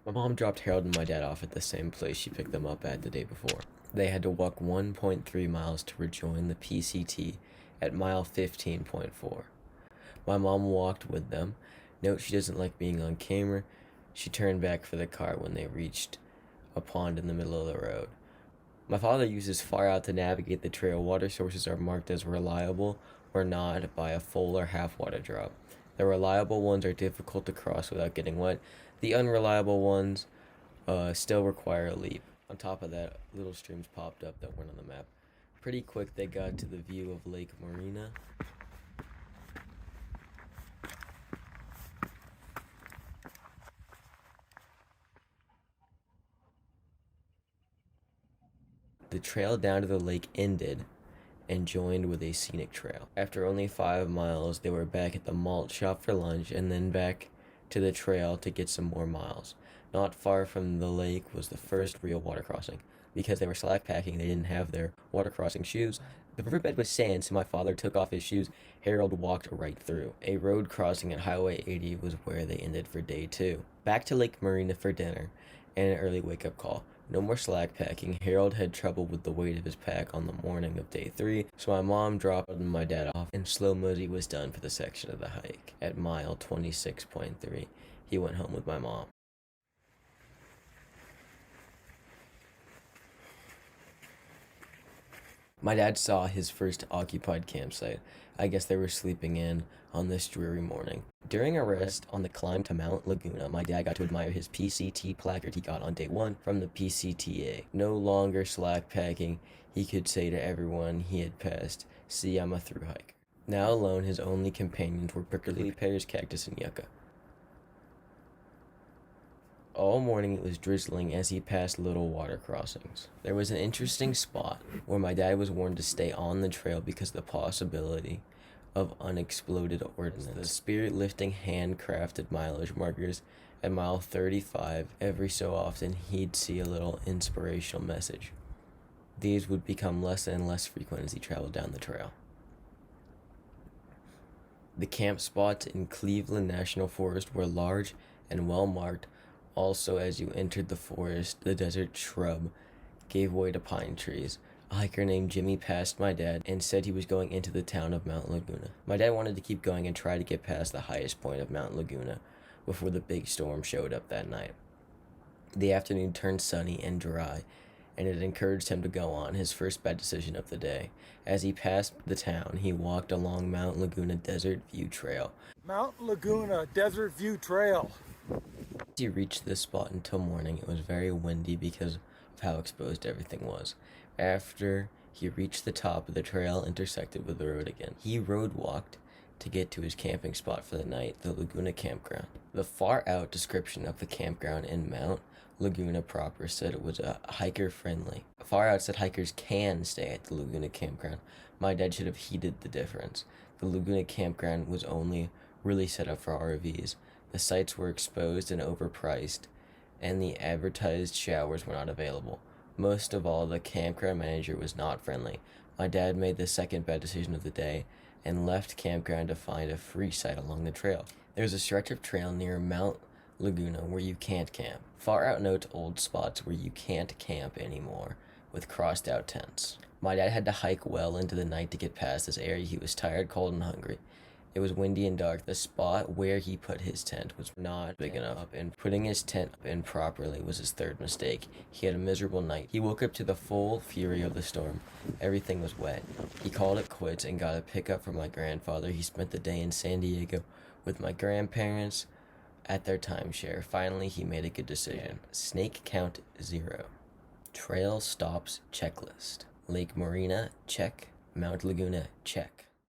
My mom dropped Harold and my dad off at the same place she picked them up at the day before. They had to walk 1.3 miles to rejoin the PCT at mile 15.4. My mom walked with them. Note she doesn't like being on camera. She turned back for the car when they reached a pond in the middle of the road. My father uses far out to navigate the trail. Water sources are marked as reliable or not by a full or half water drop. The reliable ones are difficult to cross without getting wet. The unreliable ones still require a leap. On top of that, little streams popped up that weren't on the map. Pretty quick they got to the view of Lake Marina. The trail down to the lake ended and joined with a scenic trail. After only 5 miles, they were back at the malt shop for lunch and then back to the trail to get some more miles. Not far from the lake was the first real water crossing. Because they were slack packing, they didn't have their water crossing shoes. The riverbed was sand, so my father took off his shoes. Harold walked right through. A road crossing at Highway 80 was where they ended for day 2. Back to Lake Marina for dinner and an early wake-up call. No more slack packing. Harold had trouble with the weight of his pack on the morning of day 3, so my mom dropped my dad off, and slomosey was done for the section of the hike. At mile 26.3, he went home with my mom. My dad saw his first occupied campsite. I guess they were sleeping in on this dreary morning. During a rest on the climb to Mount Laguna, my dad got to admire his PCT placard he got on day 1 from the PCTA. No longer slack packing, he could say to everyone he had passed, "See, I'm a thruhike." Now alone, his only companions were prickly pears, cactus, and yucca. All morning it was drizzling as he passed little water crossings. There was an interesting spot where my dad was warned to stay on the trail because of the possibility of unexploded ordnance. The spirit-lifting handcrafted mileage markers at mile 35, every so often he'd see a little inspirational message. These would become less and less frequent as he traveled down the trail. The camp spots in Cleveland National Forest were large and well marked. Also, as you entered the forest, the desert shrub gave way to pine trees. A hiker named Jimmy passed my dad and said he was going into the town of Mount Laguna. My dad wanted to keep going and try to get past the highest point of Mount Laguna before the big storm showed up that night. The afternoon turned sunny and dry, and it encouraged him to go on, his first bad decision of the day. As he passed the town, he walked along Mount Laguna Desert View Trail. Mount Laguna Desert View Trail. As he reached this spot until morning, it was very windy because of how exposed everything was. After he reached the top of the trail, intersected with the road again, he road walked to get to his camping spot for the night, the Laguna Campground. The far-out description of the campground in Mount Laguna proper said it was hiker-friendly. Far Out said hikers can stay at the Laguna Campground. My dad should have heeded the difference. The Laguna Campground was only really set up for RVs. The sites were exposed and overpriced, and the advertised showers were not available. Most of all, the campground manager was not friendly. My dad made the second bad decision of the day and left campground to find a free site along the trail. There's a stretch of trail near Mount Laguna where you can't camp. Far Out notes old spots where you can't camp anymore with crossed out tents. My dad had to hike well into the night to get past this area. He was tired, cold, and hungry. It was windy and dark. The spot where he put his tent was not big enough, and putting his tent in properly was his third mistake. He had a miserable night. He woke up to the full fury of the storm. Everything was wet. He called it quits and got a pickup from my grandfather. He spent the day in San Diego with my grandparents at their timeshare. Finally, he made a good decision. Snake count 0. Trail stops checklist. Lake Marina, check. Mount Laguna, check.